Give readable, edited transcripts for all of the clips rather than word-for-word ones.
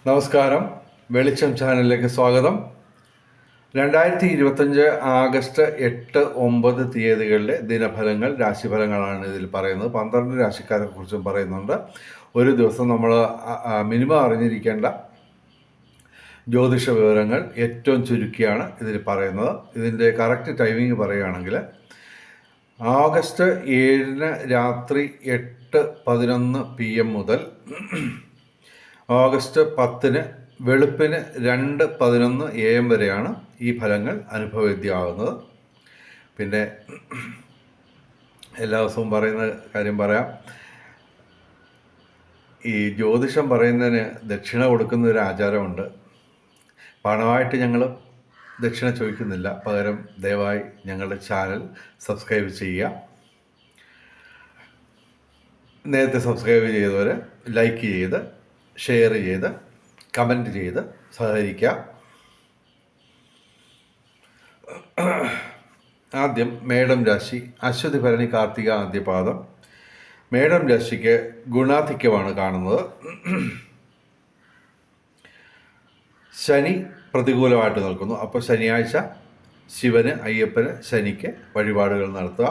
നമസ്കാരം. വെളിച്ചം ചാനലിലേക്ക് സ്വാഗതം. 2025 ആഗസ്റ്റ് 8, 9 തീയതികളിലെ ദിനഫലങ്ങൾ, രാശിഫലങ്ങളാണ് ഇതിൽ പറയുന്നത്. 12 രാശിക്കാരെ കുറിച്ചും പറയുന്നുണ്ട്. ഒരു ദിവസം നമ്മൾ മിനിമം അറിഞ്ഞിരിക്കേണ്ട ജ്യോതിഷ വിവരങ്ങൾ ഏറ്റവും ചുരുക്കിയാണ് ഇതിൽ പറയുന്നത്. ഇതിൻ്റെ കറക്റ്റ് ടൈമിംഗ് പറയുകയാണെങ്കിൽ ആഗസ്റ്റ് 7 രാത്രി 8:11 PM മുതൽ ഓഗസ്റ്റ് 10 വെളുപ്പിന് 2:11 AM വരെയാണ് ഈ ഫലങ്ങൾ അനുഭവവേദ്യമാകുന്നത്. പിന്നെ എല്ലാ ദിവസവും പറയുന്ന കാര്യം പറയാം. ഈ ജ്യോതിഷം പറയുന്നതിന് ദക്ഷിണ കൊടുക്കുന്ന ഒരു ആചാരമുണ്ട്. പണമായിട്ട് ഞങ്ങൾ ദക്ഷിണ ചോദിക്കുന്നില്ല. പകരം ദയവായി ഞങ്ങളുടെ ചാനൽ സബ്സ്ക്രൈബ് ചെയ്യുക. നേരത്തെ സബ്സ്ക്രൈബ് ചെയ്തവർ ലൈക്ക് ചെയ്ത്, ഷെയർ ചെയ്ത്, കമൻറ്റ് ചെയ്ത് സഹകരിക്കുക. ആദ്യം മേടം രാശി. അശ്വതി ഭരണി കാർത്തിക ആദ്യപാദം. മേടം രാശിക്ക് ഗുണാധിക്യമാണ് കാണുന്നത്. ശനി പ്രതികൂലമായിട്ട് നിൽക്കുന്നു. അപ്പോൾ ശനിയാഴ്ച ശിവന്, അയ്യപ്പന്, ശനിക്ക് വഴിപാടുകൾ നടത്തുക.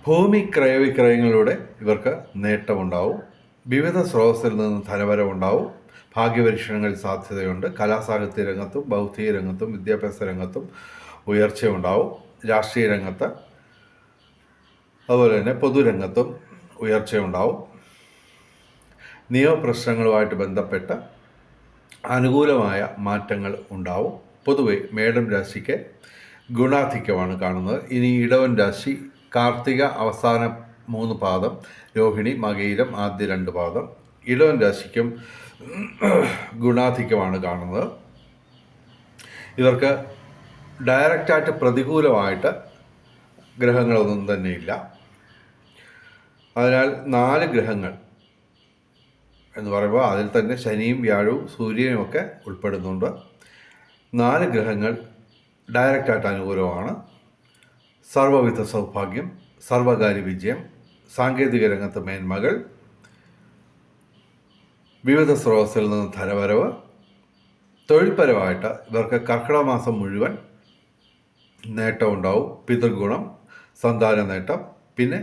ഭൂമി ക്രയവിക്രയങ്ങളിലൂടെ ഇവർക്ക് നേട്ടമുണ്ടാവും. വിവിധ സ്രോതസ്സിൽ നിന്ന് ധനവരവുണ്ടാവും. ഭാഗ്യപരീക്ഷണങ്ങളിൽ സാധ്യതയുണ്ട്. കലാസാഹിത്യ രംഗത്തും ബൗദ്ധിക രംഗത്തും വിദ്യാഭ്യാസ രംഗത്തും ഉയർച്ചയുണ്ടാവും. രാഷ്ട്രീയ രംഗത്ത് അതുപോലെ തന്നെ പൊതുരംഗത്തും ഉയർച്ചയുണ്ടാവും. നിയമപ്രശ്നങ്ങളുമായിട്ട് ബന്ധപ്പെട്ട് അനുകൂലമായ മാറ്റങ്ങൾ ഉണ്ടാവും. പൊതുവെ മേടം രാശിക്ക് ഗുണാധിക്യമാണ് കാണുന്നത്. ഇനി ഇടവൻ രാശി. കാർത്തിക അവസാന 3 പാദം, രോഹിണി, മകയിരം ആദ്യ 2 പാദം. ഇടവൻ രാശിക്കും ഗുണാധിക്യമാണ് കാണുന്നത്. ഇവർക്ക് ഡയറക്റ്റായിട്ട് പ്രതികൂലമായിട്ട് ഗ്രഹങ്ങളൊന്നും തന്നെയില്ല. അതിനാൽ 4 ഗ്രഹങ്ങൾ എന്ന് പറയുമ്പോൾ അതിൽ തന്നെ ശനിയും വ്യാഴവും സൂര്യനും ഒക്കെ ഉൾപ്പെടുന്നുണ്ട്. 4 ഗ്രഹങ്ങൾ ഡയറക്റ്റായിട്ട് അനുകൂലമാണ്. സർവ്വവിധ സൗഭാഗ്യം, സർവകാര്യ വിജയം, സാങ്കേതിക രംഗത്ത് മേന്മകൾ, വിവിധ സ്രോതസ്സിൽ നിന്ന് ധനവരവ്. തൊഴിൽപരമായിട്ട് ഇവർക്ക് കർക്കിടക മാസം മുഴുവൻ നേട്ടമുണ്ടാവും. പിതൃഗുണം, സന്താന നേട്ടം. പിന്നെ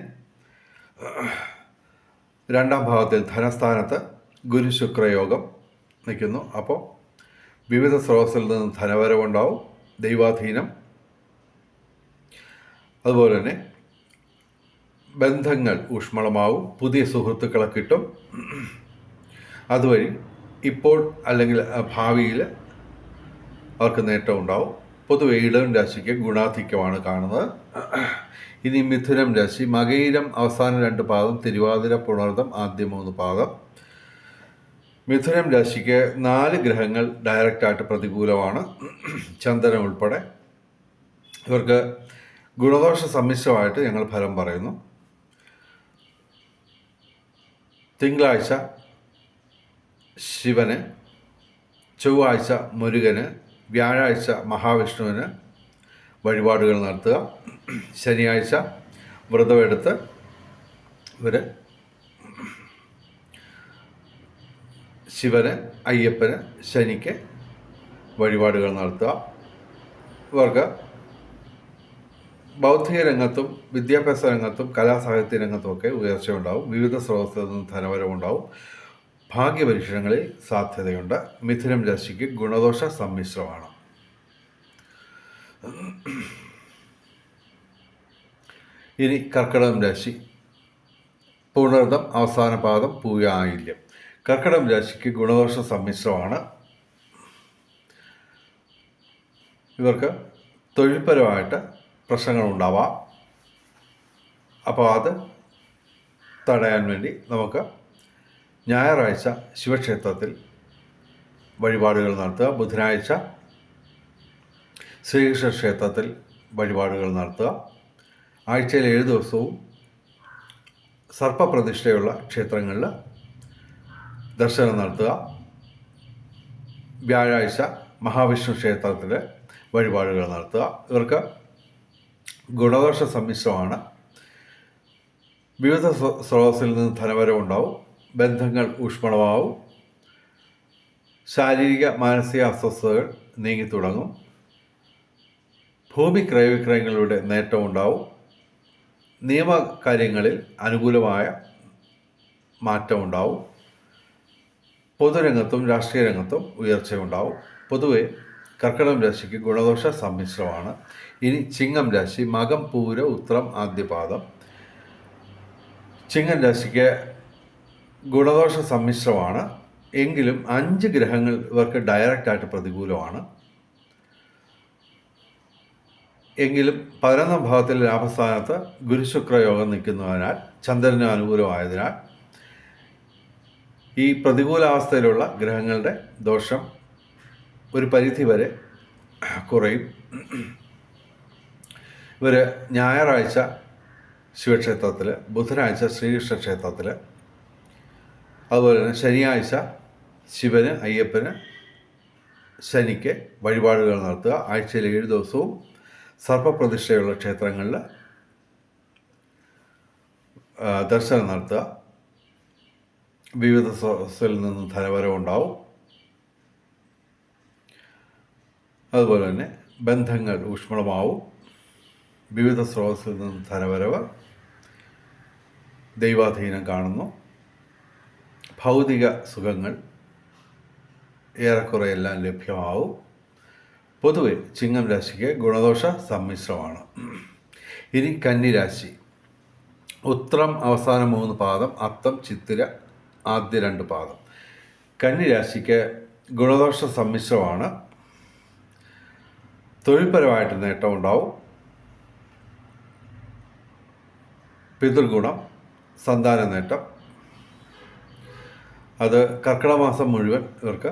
2ാം ഭാവത്തിൽ ധനസ്ഥാനത്ത് ഗുരു ശുക്രയോഗം നിൽക്കുന്നു. അപ്പോൾ വിവിധ സ്രോതസ്സിൽ നിന്ന് ധനവരവുണ്ടാവും. ദൈവാധീനം. അതുപോലെ തന്നെ ബന്ധങ്ങൾ ഊഷ്മളമാവും. പുതിയ സുഹൃത്തുക്കളെ കിട്ടും. അതുവഴി ഇപ്പോൾ അല്ലെങ്കിൽ ഭാവിയിൽ അവർക്ക് നേട്ടം ഉണ്ടാവും. പൊതുവെ ഇടവൻ രാശിക്ക് ഗുണാധിക്യമാണ് കാണുന്നത്. ഇനി മിഥുനം രാശി. മകയിരം അവസാന 2 പാദം, തിരുവാതിര, പുണർദം ആദ്യ 3 പാദം. മിഥുനം രാശിക്ക് 4 ഗ്രഹങ്ങൾ ഡയറക്റ്റായിട്ട് പ്രതികൂലമാണ്, ചന്ദ്രൻ ഉൾപ്പെടെ. ഇവർക്ക് ഗുണദോഷ സമ്മിശ്രമായിട്ട് ഞങ്ങൾ ഫലം പറയുന്നു. തിങ്കളാഴ്ച ശിവന്, ചൊവ്വാഴ്ച മുരുകന്, വ്യാഴാഴ്ച മഹാവിഷ്ണുവിന് വഴിപാടുകൾ നടത്തുക. ശനിയാഴ്ച വ്രതമെടുത്ത് ഇവർ ശിവന്, അയ്യപ്പന്, ശനിക്ക് വഴിപാടുകൾ നടത്തുക. ഇവർക്ക് ബൗദ്ധിക രംഗത്തും വിദ്യാഭ്യാസ രംഗത്തും കലാസാഹിത്യ രംഗത്തുമൊക്കെ ഉയർച്ചയുണ്ടാവും. വിവിധ സ്രോതസ്സിൽ നിന്ന് ധനവരവുണ്ടാവും. ഭാഗ്യപരീക്ഷണങ്ങളിൽ സാധ്യതയുണ്ട്. മിഥുനം രാശിക്ക് ഗുണദോഷ സമ്മിശ്രമാണ്. ഇനി കർക്കിടകം രാശി. പുണർദം അവസാന പാദം, പൂയ ആയില്യം. കർക്കിടകം രാശിക്ക് ഗുണദോഷ സമ്മിശ്രമാണ്. ഇവർക്ക് തൊഴിൽപരമായിട്ട് പ്രശ്നങ്ങളുണ്ടാവാം. അപ്പോൾ അത് തടയാൻ വേണ്ടി നമുക്ക് ഞായറാഴ്ച ശിവക്ഷേത്രത്തിൽ വഴിപാടുകൾ നടത്തുക. ബുധനാഴ്ച ശ്രീകൃഷ്ണ ക്ഷേത്രത്തിൽ വഴിപാടുകൾ നടത്തുക. ആഴ്ചയിൽ 7 ദിവസവും സർപ്പപ്രതിഷ്ഠയുള്ള ക്ഷേത്രങ്ങളിൽ ദർശനം നടത്തുക. വ്യാഴാഴ്ച മഹാവിഷ്ണു ക്ഷേത്രത്തിൽ വഴിപാടുകൾ നടത്തുക. ഇവർക്ക് ഗുണദോഷ സമ്മിശ്രമാണ്. വിവിധ സ്രോതസ്സിൽ നിന്ന് ധനവരവുണ്ടാവും. ബന്ധങ്ങൾ ഊഷ്മളമാവും. ശാരീരിക മാനസിക അസ്വസ്ഥതകൾ നീങ്ങിത്തുടങ്ങും. ഭൂമി ക്രയവിക്രയങ്ങളുടെ നേട്ടമുണ്ടാവും. നിയമകാര്യങ്ങളിൽ അനുകൂലമായ മാറ്റമുണ്ടാവും. പൊതുരംഗത്തും രാഷ്ട്രീയ രംഗത്തും ഉയർച്ചയുണ്ടാവും. പൊതുവെ കർക്കിടകം രാശിക്ക് ഗുണദോഷ സമ്മിശ്രമാണ്. ഇനി ചിങ്ങം രാശി, മകം, പൂര, ഉത്രം, ആദ്യപാദം. ചിങ്ങം രാശിക്ക് ഗുണദോഷ സമ്മിശ്രമാണ്. എങ്കിലും 5 ഗ്രഹങ്ങൾ ഇവർക്ക് ഡയറക്റ്റായിട്ട് പ്രതികൂലമാണ്. എങ്കിലും 11ാം ഭാവത്തിൽ ലാഭസ്ഥാനത്ത് ഗുരുശുക്രയോഗം നിൽക്കുന്നതിനാൽ, ചന്ദ്രന് അനുകൂലമായതിനാൽ ഈ പ്രതികൂലാവസ്ഥയിലുള്ള ഗ്രഹങ്ങളുടെ ദോഷം ഒരു പരിധിവരെ കുറയും. ഇവർ ഞായറാഴ്ച ശിവക്ഷേത്രത്തിൽ, ബുധനാഴ്ച ശ്രീകൃഷ്ണ ക്ഷേത്രത്തിൽ, അതുപോലെ തന്നെ ശനിയാഴ്ച ശിവന്, അയ്യപ്പന്, ശനിക്ക് വഴിപാടുകൾ നടത്തുക. ആഴ്ചയിൽ 7 ദിവസവും സർപ്പപ്രതിഷ്ഠയുള്ള ക്ഷേത്രങ്ങളിൽ ദർശനം നടത്തുക. വിവിധ സ്രോതസ്സിൽ നിന്നും ധനവരവുണ്ടാവും. അതുപോലെ തന്നെ ബന്ധങ്ങൾ ഊഷ്മളമാവും. വിവിധ സ്രോതസ്സിൽ നിന്നും ധനവരവ്, ദൈവാധീനം കാണുന്നു. ഭൗതിക സുഖങ്ങൾ ഏറെക്കുറെ എല്ലാം ലഭ്യമാവും. പൊതുവെ ചിങ്ങം രാശിക്ക് ഗുണദോഷ സമ്മിശ്രമാണ്. ഇനി കന്നിരാശി, ഉത്രം അവസാന 3 പാദം, അത്തം, ചിത്തിര ആദ്യ 2 പാദം. കന്നിരാശിക്ക് ഗുണദോഷ സമ്മിശ്രമാണ്. തൊഴിൽപരമായിട്ട് നേട്ടമുണ്ടാവും. പിതൃഗുണം, സന്താന നേട്ടം, അത് കർക്കിടക മാസം മുഴുവൻ ഇവർക്ക്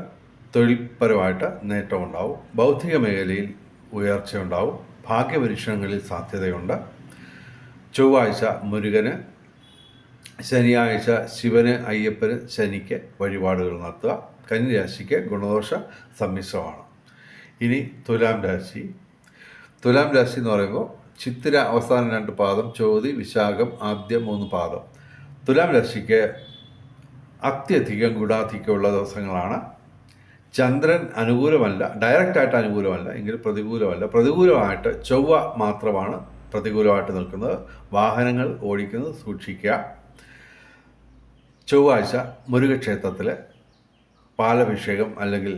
തൊഴിൽപരമായിട്ട് നേട്ടമുണ്ടാവും. ബൗദ്ധിക മേഖലയിൽ ഉയർച്ചയുണ്ടാവും. ഭാഗ്യപരീക്ഷണങ്ങളിൽ സാധ്യതയുണ്ട്. ചൊവ്വാഴ്ച മുരുകന്, ശനിയാഴ്ച ശിവന്, അയ്യപ്പന്, ശനിക്ക് വഴിപാടുകൾ നടത്തുക. കന്നിരാശിക്ക് ഗുണദോഷ സമ്മിശ്രമാണ്. ഇനി തുലാം രാശി. തുലാം രാശി എന്ന് പറയുമ്പോൾ ചിത്തിര അവസാന 2 പാദം, ചോതി, വിശാഖം ആദ്യ 3 പാദം. തുലാം രാശിക്ക് അത്യധികം ഗുണാധിക്യമുള്ള ദിവസങ്ങളാണ്. ചന്ദ്രൻ അനുകൂലമല്ല, ഡയറക്റ്റായിട്ട് അനുകൂലമല്ല, എങ്കിലും പ്രതികൂലമല്ല. പ്രതികൂലമായിട്ട് ചൊവ്വ മാത്രമാണ് പ്രതികൂലമായിട്ട് നിൽക്കുന്നത്. വാഹനങ്ങൾ ഓടിക്കുന്നത് സൂക്ഷിക്കുക. ചൊവ്വാഴ്ച മുരുകക്ഷേത്രത്തിൽ പാലഭിഷേകം അല്ലെങ്കിൽ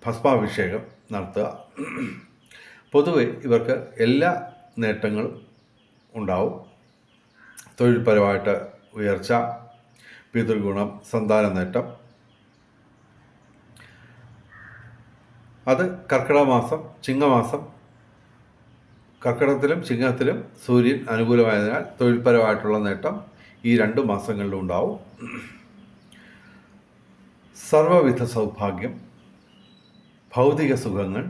ഭസ്മാഭിഷേകം നടത്തുക. പൊതുവെ ഇവർക്ക് എല്ലാ നേട്ടങ്ങളും ഉണ്ടാവും. തൊഴിൽപരമായിട്ട് ഉയർച്ച, പിതൃഗുണം, സന്താന നേട്ടം. അത് കർക്കിടക മാസം, ചിങ്ങമാസം, കർക്കിടകത്തിലും ചിങ്ങത്തിലും സൂര്യൻ അനുകൂലമായതിനാൽ തൊഴിൽപരമായിട്ടുള്ള നേട്ടം ഈ 2 മാസങ്ങളിലും ഉണ്ടാവും. സർവവിധ സൗഭാഗ്യം, ഭൗതിക സുഖങ്ങൾ,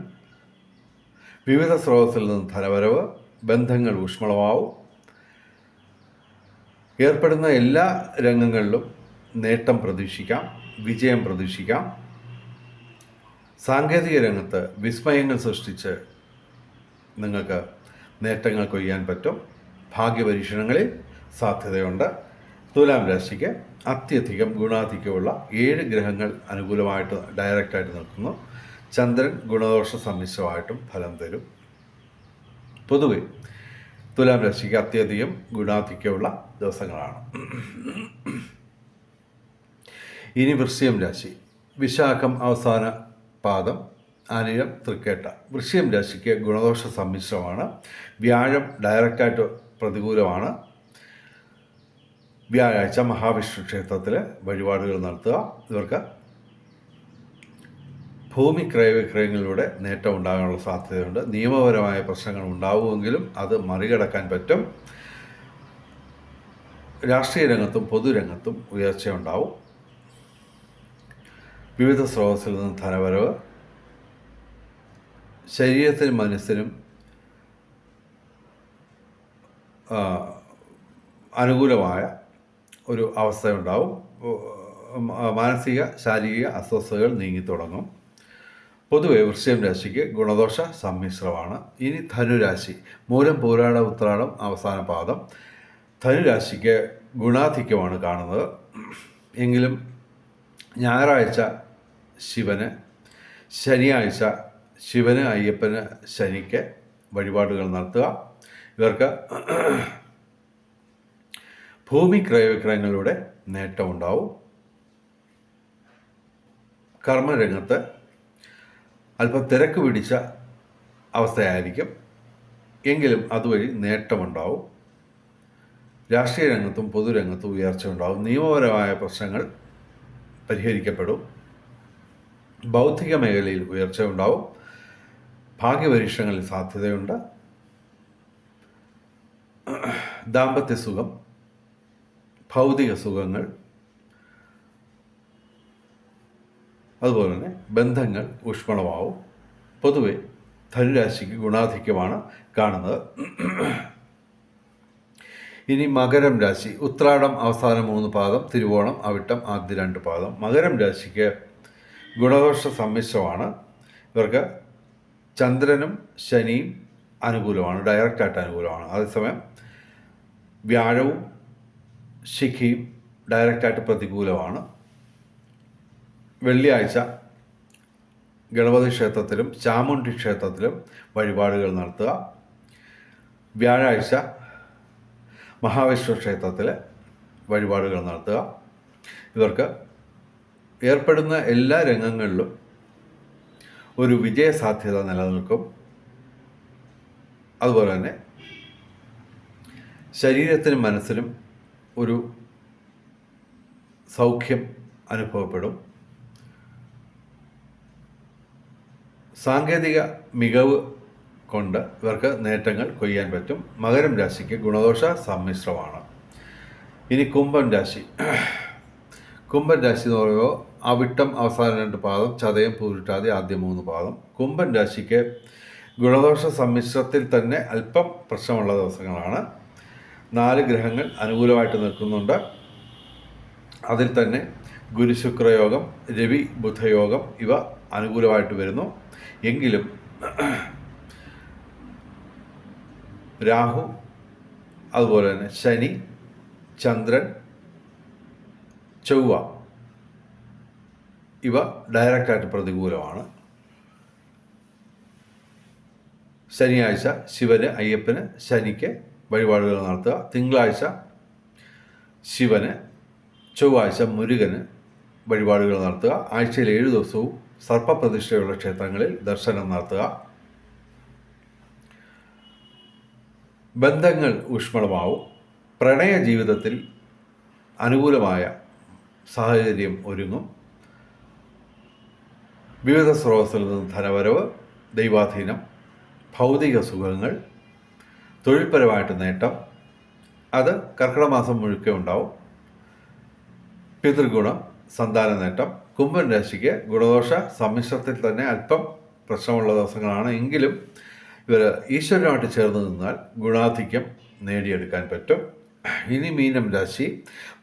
വിവിധ സ്രോതസ്സിൽ നിന്ന് ധനവരവ്, ബന്ധങ്ങൾ ഊഷ്മളമാവും. ഏർപ്പെടുന്ന എല്ലാ രംഗങ്ങളിലും നേട്ടം പ്രതീക്ഷിക്കാം, വിജയം പ്രതീക്ഷിക്കാം. സാങ്കേതിക രംഗത്ത് വിസ്മയങ്ങൾ സൃഷ്ടിച്ച് നിങ്ങൾക്ക് നേട്ടങ്ങൾ കൊയ്യാൻ പറ്റും. ഭാഗ്യപരീക്ഷണങ്ങളിൽ സാധ്യതയുണ്ട്. തുലാം രാശിക്ക് അത്യധികം ഗുണാധിക്യമുള്ള 7 ഗ്രഹങ്ങൾ അനുകൂലമായിട്ട് ഡയറക്റ്റായിട്ട് നിൽക്കുന്നു. ചന്ദ്രൻ ഗുണദോഷ സമ്മിശ്രമായിട്ടും ഫലം തരും. പൊതുവെ തുലാം രാശിക്ക് അത്യധികം ഗുണാധിക്യമുള്ള ദിവസങ്ങളാണ്. ഇനി വൃശ്ചികം രാശി. വിശാഖം അവസാന പാദം, അനിഴം, തൃക്കേട്ട. വൃശ്ചികം രാശിക്ക് ഗുണദോഷ സമ്മിശ്രമാണ്. വ്യാഴം ഡയറക്റ്റായിട്ട് പ്രതികൂലമാണ്. വ്യാഴാഴ്ച മഹാവിഷ്ണു ക്ഷേത്രത്തിൽ വഴിപാടുകൾ നടത്തുക. ഇവർക്ക് ഭൂമി ക്രയവിക്രയങ്ങളിലൂടെ നേട്ടം ഉണ്ടാകാനുള്ള സാധ്യതയുണ്ട്. നിയമപരമായ പ്രശ്നങ്ങൾ ഉണ്ടാവുമെങ്കിലും അത് മറികടക്കാൻ പറ്റും. രാഷ്ട്രീയ രംഗത്തും പൊതുരംഗത്തും ഉയർച്ചയുണ്ടാവും. വിവിധ സ്രോതസ്സിൽ നിന്ന് ധനവരവ്, ശരീരത്തിനും മനസ്സിനും അനുകൂലമായ ഒരു അവസ്ഥയുണ്ടാവും. മാനസിക ശാരീരിക അസ്വസ്ഥതകൾ നീങ്ങിത്തുടങ്ങും. പൊതുവെ വൃശ്ചികം രാശിക്ക് ഗുണദോഷ സമ്മിശ്രമാണ്. ഇനി ധനുരാശി. മൂലം, പൂരാട, ഉത്രാടം അവസാന പാദം. ധനുരാശിക്ക് ഗുണാധിക്യമാണ് കാണുന്നത്. എങ്കിലും ഞായറാഴ്ച ശിവന്, ശനിയാഴ്ച ശിവന്, അയ്യപ്പന്, ശനിക്ക് വഴിപാടുകൾ നടത്തുക. ഇവർക്ക് ഭൂമി ക്രയവിക്രയങ്ങളിലൂടെ നേട്ടമുണ്ടാവും. കർമ്മരംഗത്ത് അല്പം തിരക്ക് പിടിച്ച അവസ്ഥയായിരിക്കും, എങ്കിലും അതുവഴി നേട്ടമുണ്ടാവും. രാഷ്ട്രീയ രംഗത്തും പൊതുരംഗത്തും ഉയർച്ച ഉണ്ടാവും. നിയമപരമായ പ്രശ്നങ്ങൾ പരിഹരിക്കപ്പെടും. ബൗദ്ധിക മേഖലയിൽ ഉയർച്ച ഉണ്ടാവും. ഭാഗ്യപരീക്ഷണങ്ങളിൽ സാധ്യതയുണ്ട്. ദാമ്പത്യ സുഖം, ഭൗതിക സുഖങ്ങൾ, അതുപോലെ തന്നെ ബന്ധങ്ങൾ ഊഷ്മളമാവും. പൊതുവെ ധനുരാശിക്ക് ഗുണാധിക്യമാണ് കാണുന്നത്. ഇനി മകരം രാശി. ഉത്രാടം അവസാന 3 പാദം, തിരുവോണം, അവിട്ടം ആദ്യ 2 പാദം. മകരം രാശിക്ക് ഗുണദോഷ സമ്മിശ്രമാണ്. ഇവർക്ക് ചന്ദ്രനും ശനിയും അനുകൂലമാണ്, ഡയറക്റ്റായിട്ട് അനുകൂലമാണ്. അതേസമയം വ്യാഴവും ശിഖയും ഡയറക്റ്റായിട്ട് പ്രതികൂലമാണ്. വെള്ളിയാഴ്ച ഗണപതി ക്ഷേത്രത്തിലും ചാമുണ്ഡി ക്ഷേത്രത്തിലും വഴിപാടുകൾ നടത്തുക. വ്യാഴാഴ്ച മഹാവിഷ്ണു ക്ഷേത്രത്തിൽ വഴിപാടുകൾ നടത്തുക. ഇവർക്ക് ഏർപ്പെടുന്ന എല്ലാ രംഗങ്ങളിലും ഒരു വിജയസാധ്യത നിലനിൽക്കും. അതുപോലെ തന്നെ ശരീരത്തിനും മനസ്സിനും ഒരു സൗഖ്യം അനുഭവപ്പെടും. സാങ്കേതിക മികവ് കൊണ്ട് ഇവർക്ക് നേട്ടങ്ങൾ കൊയ്യാൻ പറ്റും. മകരം രാശിക്ക് ഗുണദോഷ സമ്മിശ്രമാണ്. ഇനി കുംഭൻ രാശി. കുംഭൻ രാശി എന്ന് പറയുമ്പോൾ അവിട്ടം അവസാന 2 പാദം, ചതയം, പൂരിട്ടാതി ആദ്യ 3 പാദം. കുംഭൻ രാശിക്ക് ഗുണദോഷ സമ്മിശ്രത്തിൽ തന്നെ അല്പം പ്രശ്നമുള്ള ദിവസങ്ങളാണ്. 4 ഗ്രഹങ്ങൾ അനുകൂലമായിട്ട് നിൽക്കുന്നുണ്ട്. അതിൽ തന്നെ ഗുരുശുക്രയോഗം, രവി ബുധയോഗം ഇവ അനുകൂലമായിട്ട് വരുന്നു. എങ്കിലും രാഹു, അതുപോലെ തന്നെ ശനി, ചന്ദ്രൻ, ചൊവ്വ ഇവ ഡയറക്റ്റായിട്ട് പ്രതികൂലമാണ്. ശനിയാഴ്ച ശിവന്, അയ്യപ്പന്, ശനിക്ക് വഴിപാടുകൾ നടത്തുക. തിങ്കളാഴ്ച ശിവന്, ചൊവ്വാഴ്ച മുരുകന് വഴിപാടുകൾ നടത്തുക. ആഴ്ചയിൽ 7 ദിവസവും സർപ്പപ്രതിഷ്ഠയുള്ള ക്ഷേത്രങ്ങളിൽ ദർശനം നടത്തുക. ബന്ധങ്ങൾ ഊഷ്മളമാവും. പ്രണയ ജീവിതത്തിൽ അനുകൂലമായ സാഹചര്യം ഒരുങ്ങും. വിവിധ സ്രോതസ്സിൽ നിന്ന് ധനവരവ്, ദൈവാധീനം, ഭൗതിക സുഖങ്ങൾ, തൊഴിൽപരമായിട്ട് നേട്ടം, അത് കർക്കിടക മാസം മുഴുക്കെ ഉണ്ടാവും. പിതൃഗുണം, സന്താന നേട്ടം. കുംഭൻ രാശിക്ക് ഗുണദോഷ സമ്മിശ്രത്തിൽ തന്നെ അല്പം പ്രശ്നമുള്ള ദിവസങ്ങളാണ്. എങ്കിലും ഇവർ ഈശ്വരനുമായിട്ട് ചേർന്ന് നിന്നാൽ ഗുണാധിക്യം നേടിയെടുക്കാൻ പറ്റും. ഇനി മീനം രാശി.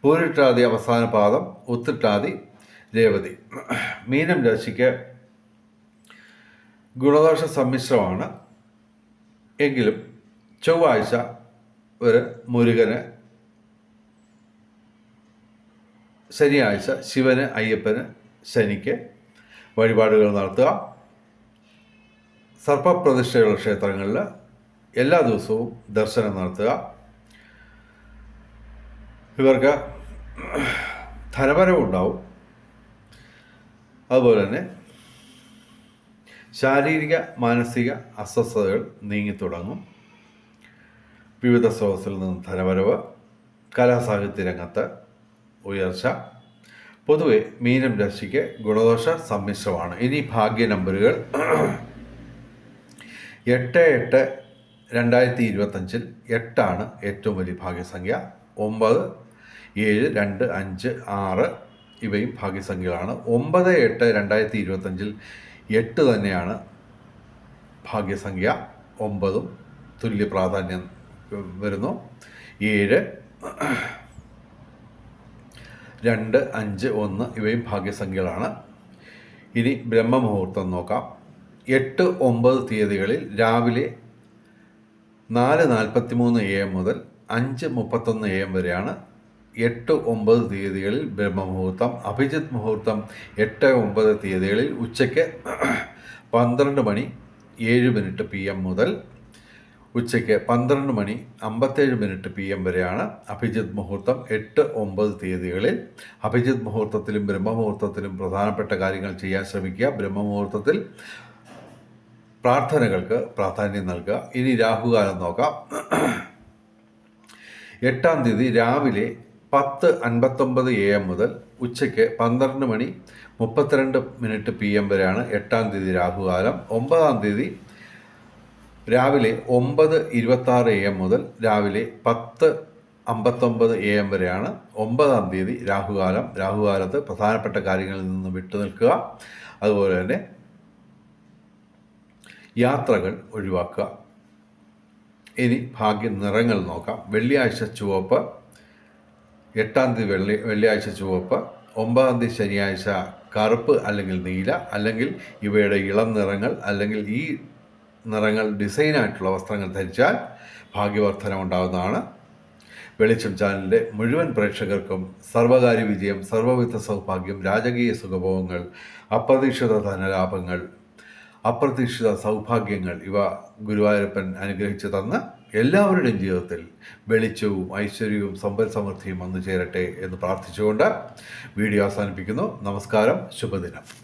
പൂരിട്ടാതി അവസാന പാദം, ഉത്തിട്ടാതി, രേവതി. മീനം രാശിക്ക് ഗുണദോഷ സമ്മിശ്രമാണ്. എങ്കിലും ചൊവ്വാഴ്ച ഒരു മുരുകന്, ശനിയാഴ്ച ശിവന്, അയ്യപ്പന്, ശനിക്ക് വഴിപാടുകൾ നടത്തുക. സർപ്പപ്രതിഷ്ഠയുള്ള ക്ഷേത്രങ്ങളിൽ എല്ലാ ദിവസവും ദർശനം നടത്തുക. ഇവർക്ക് ധനപരമുണ്ടാവും. അതുപോലെ തന്നെ ശാരീരിക മാനസിക അസ്വസ്ഥതകൾ നീങ്ങിത്തുടങ്ങും. വിവിധ സ്രോതസ്സിൽ നിന്നും ധനവരവ്, കലാസാഹിത്യ രംഗത്ത് ഉയർച്ച. പൊതുവെ മീനം രാശിക്ക് ഗുണദോഷ സമ്മിശ്രമാണ്. ഇനി ഭാഗ്യ നമ്പറുകൾ. 8/8/2025 8 ഏറ്റവും വലിയ ഭാഗ്യസംഖ്യ. 9, 7, 2, 5, 6 ഇവയും ഭാഗ്യസംഖ്യകളാണ്. 9/8/2025 8 തന്നെയാണ് ഭാഗ്യസംഖ്യ. 9ഉം തുല്യ പ്രാധാന്യം വരുന്നു. 7, 2, 5, 1 ഇവയും ഭാഗ്യസംഖ്യകളാണ്. ഇനി ബ്രഹ്മമുഹൂർത്തം നോക്കാം. 8, 9 തീയതികളിൽ രാവിലെ 4:43 AM മുതൽ 5:31 AM വരെയാണ് 8, 9 തീയതികളിൽ ബ്രഹ്മമുഹൂർത്തം, അഭിജിത്ത് മുഹൂർത്തം 8, 9 തീയതികളിൽ ഉച്ചയ്ക്ക് 12 മണി 7 PM മുതൽ ഉച്ചയ്ക്ക് 12 മണി 57 PM വരെയാണ് അഭിജിത്ത് മുഹൂർത്തം 8, 9 തീയതികളിൽ. അഭിജിത്ത് മുഹൂർത്തത്തിലും ബ്രഹ്മമുഹൂർത്തത്തിലും പ്രധാനപ്പെട്ട കാര്യങ്ങൾ ചെയ്യാൻ ശ്രമിക്കുക. ബ്രഹ്മമുഹൂർത്തത്തിൽ പ്രാർത്ഥനകൾക്ക് പ്രാധാന്യം നൽകുക. ഇനി രാഹുകാലം നോക്കാം. 8-ാം തീയതി രാവിലെ 10:59 AM മുതൽ ഉച്ചയ്ക്ക് 12 മണി 32 PM വരെയാണ് 8-ാം തീയതി രാഹുകാലം. 9-ാം തീയതി രാവിലെ 9:26 AM മുതൽ രാവിലെ 10:59 AM വരെയാണ് 9-ാം തീയതി രാഹുകാലം. രാഹുകാലത്ത് പ്രധാനപ്പെട്ട കാര്യങ്ങളിൽ നിന്ന് വിട്ടുനിൽക്കുക. അതുപോലെ തന്നെ യാത്രകൾ ഒഴിവാക്കുക. ഇനി ഭാഗ്യ നിറങ്ങൾ നോക്കാം. വെള്ളിയാഴ്ച ചുവപ്പ്, 8-ാം തീയതി വെള്ളിയാഴ്ച ചുവപ്പ്, 9-ാം തീയതി ശനിയാഴ്ച കറുപ്പ് അല്ലെങ്കിൽ നീല, അല്ലെങ്കിൽ ഇവയുടെ ഇളം നിറങ്ങൾ അല്ലെങ്കിൽ ഈ നിറങ്ങൾ ഡിസൈനായിട്ടുള്ള വസ്ത്രങ്ങൾ ധരിച്ചാൽ ഭാഗ്യവർദ്ധന ഉണ്ടാകുന്നതാണ്. വെളിച്ചം ചാനലിൻ്റെ മുഴുവൻ പ്രേക്ഷകർക്കും സർവകാര്യ വിജയം, സർവവിധ സൗഭാഗ്യം, രാജകീയ സുഖഭോഗങ്ങൾ, അപ്രതീക്ഷിത ധനലാഭങ്ങൾ, അപ്രതീക്ഷിത സൗഭാഗ്യങ്ങൾ ഇവ ഗുരുവായൂരപ്പൻ അനുഗ്രഹിച്ചു തന്ന് എല്ലാവരുടെയും ജീവിതത്തിൽ വെളിച്ചവും ഐശ്വര്യവും സമ്പൽ സമൃദ്ധിയും വന്നു ചേരട്ടെ എന്ന് പ്രാർത്ഥിച്ചുകൊണ്ട് വീഡിയോ അവസാനിപ്പിക്കുന്നു. നമസ്കാരം, ശുഭദിനം.